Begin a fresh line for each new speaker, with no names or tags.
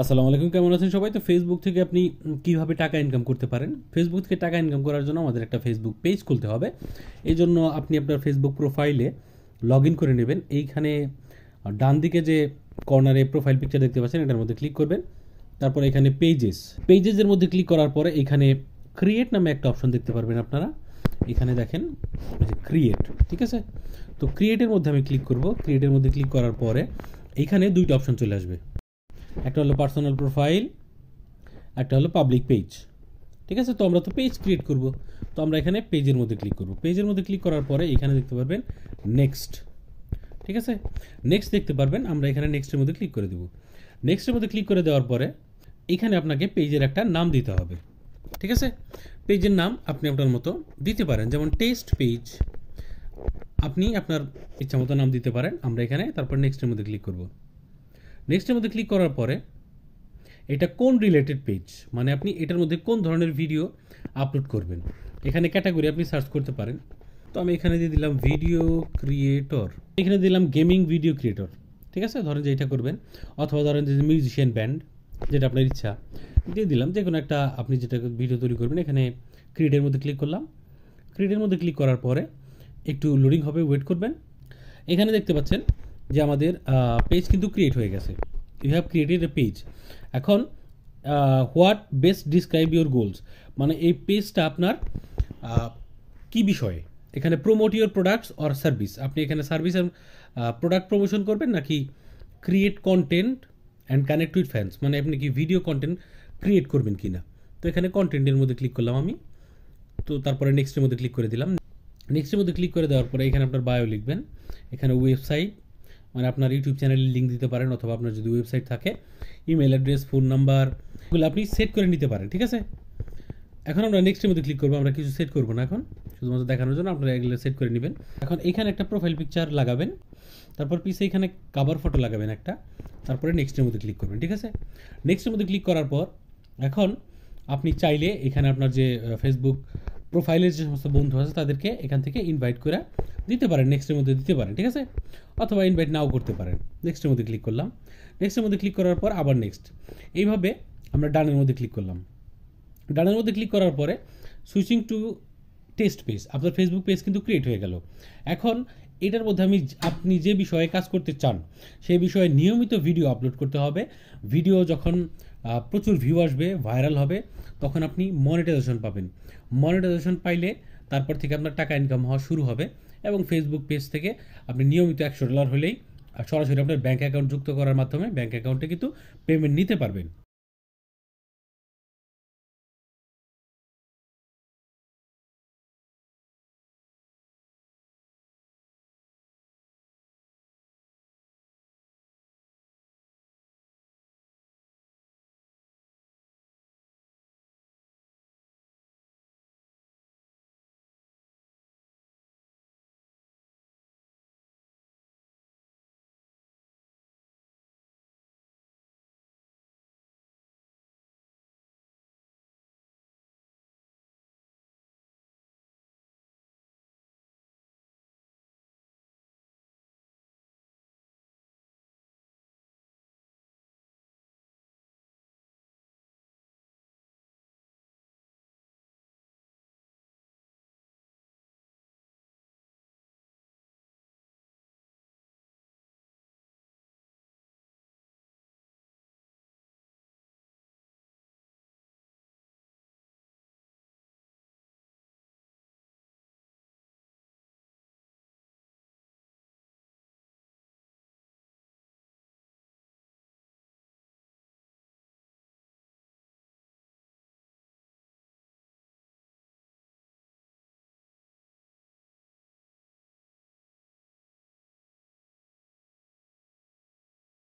আসসালামু আলাইকুম, কেমন আছেন সবাই? তো ফেসবুক থেকে আপনি কিভাবে টাকা ইনকাম করতে পারেন? ফেসবুক থেকে টাকা ইনকাম করার জন্য আমাদের একটা ফেসবুক পেজ খুলতে হবে। এই জন্য আপনি আপনার ফেসবুক প্রোফাইলে লগ ইন করে নেবেন। এইখানে ডান দিকে যে কর্নারে প্রোফাইল পিকচার দেখতে পাচ্ছেন, এটার মধ্যে ক্লিক করবেন। তারপর এখানে পেজেসের মধ্যে ক্লিক করার পরে এখানে ক্রিয়েট নামে একটা অপশন দেখতে পারবেন আপনারা। এখানে দেখেন ক্রিয়েট, ঠিক আছে? তো ক্রিয়েটের মধ্যে আমি ক্লিক করব। ক্রিয়েটের মধ্যে ক্লিক করার পরে এইখানে দুইটা অপশন চলে আসবে। একটা হলো পার্সোনাল প্রোফাইল, একটা হলো পাবলিক পেজ, ঠিক আছে? তো আমরা তো পেজ ক্রিয়েট করব, তো আমরা এখানে পেজের মধ্যে ক্লিক করব। পেজের মধ্যে ক্লিক করার পরে এখানে দেখতে পারবেন নেক্সট, ঠিক আছে? নেক্সট দেখতে পারবেন, আমরা এখানে নেক্সটের মধ্যে ক্লিক করে দেব। নেক্সটের মধ্যে ক্লিক করে দেওয়ার পরে এখানে আপনাকে পেজের একটা নাম দিতে হবে, ঠিক আছে? পেজের নাম আপনি আপনার মতো দিতে পারেন, যেমন টেস্ট পেজ, আপনি আপনার ইচ্ছা মতো নাম দিতে পারেন। আমরা এখানে তারপর নেক্সটের মধ্যে ক্লিক করব। নেক্সটের মধ্যে ক্লিক করার পরে এটা কোন রিলেটেড পেজ, মানে আপনি এটার মধ্যে কোন ধরনের ভিডিও আপলোড করবেন, এখানে ক্যাটাগরি আপনি সার্চ করতে পারেন। তো আমি এখানে দিয়ে দিলাম ভিডিও ক্রিয়েটর, এখানে দিলাম গেমিং ভিডিও ক্রিয়েটর, ঠিক আছে? ধরেন যে এটা করবেন, অথবা ধরেন যে মিউজিশিয়ান ব্যান্ড, যেটা আপনার ইচ্ছা দিয়ে দিলাম। যে কোনো একটা আপনি যেটা ভিডিও তৈরি করবেন, এখানে ক্রিয়েটের মধ্যে ক্লিক করলাম। ক্রিয়েটের মধ্যে ক্লিক করার পরে একটু লোডিং হবে, ওয়েট করবেন। এখানে দেখতে পাচ্ছেন যে আমাদের পেজ কিন্তু ক্রিয়েট হয়ে গেছে। You have created a page. এখন what best describe your goals, মানে এই পেজটা আপনার কি বিষয়ে, এখানে promote your products or service, আপনি এখানে সার্ভিস আর প্রোডাক্ট প্রমোশন করবেন, নাকি create content and connect with fans, মানে আপনি কি ভিডিও কন্টেন্ট ক্রিয়েট করবেন কি না। তো এখানে কন্টেন্টের মধ্যে ক্লিক করলাম আমি। তো তারপরে নেক্সটের মধ্যে ক্লিক করে দিলাম। নেক্সটের মধ্যে ক্লিক করে দেওয়ার পরে এখানে আপনার বায়ো লিখবেন। এখানে ওয়েবসাইট, মানে আপনার ইউটিউব চ্যানেলের লিঙ্ক দিতে পারেন, অথবা আপনার যদি ওয়েবসাইট থাকে, ইমেল অ্যাড্রেস, ফোন নাম্বার, এগুলো আপনি সেট করে নিতে পারেন, ঠিক আছে? এখন আমরা নেক্সটের মধ্যে ক্লিক করবো। আমরা কিছু সেট করবো না এখন, শুধুমাত্র দেখানোর জন্য আপনারা এগুলো সেট করে নেবেন। এখন এখানে একটা প্রোফাইল পিকচার লাগাবেন, তারপর পিছে এখানে কাভার ফটো লাগাবেন একটা, তারপরে নেক্সটের মধ্যে ক্লিক করবেন, ঠিক আছে? নেক্সটের মধ্যে ক্লিক করার পর এখন আপনি চাইলে এখানে আপনার যে ফেসবুক প্রোফাইলের যে সমস্ত বন্ধু আছে তাদেরকে এখান থেকে ইনভাইট করে দিতে পারেন, নেক্সটের মধ্যে দিতে পারেন, ঠিক আছে? অথবা ইনভাইট নাও করতে পারেন। নেক্সটের মধ্যে ক্লিক করলাম। নেক্সটের মধ্যে ক্লিক করার পর আবার নেক্সট, এইভাবে আমরা ডানের মধ্যে ক্লিক করলাম। ডানের মধ্যে ক্লিক করার পরে সুইচিং টু টেস্ট পেজ, আপনার ফেসবুক পেজ কিন্তু ক্রিয়েট হয়ে গেল। এখন এটার মধ্যে আপনি যে বিষয়ে কাজ করতে চান সেই বিষয়ে নিয়মিত ভিডিও আপলোড করতে হবে। ভিডিও যখন প্রচুর ভিউ আসবে, ভাইরাল হবে, তখন আপনি মনিটাইজেশন পাবেন। মনিটাইজেশন পাইলে তারপর থেকে আপনার টাকা ইনকাম হওয়া শুরু হবে, এবং ফেসবুক পেজ থেকে আপনি নিয়মিত $100 হলেই সরাসরি আপনার ব্যাঙ্ক অ্যাকাউন্ট যুক্ত করার মাধ্যমে ব্যাঙ্ক অ্যাকাউন্টে কিন্তু পেমেন্ট নিতে পারবেন।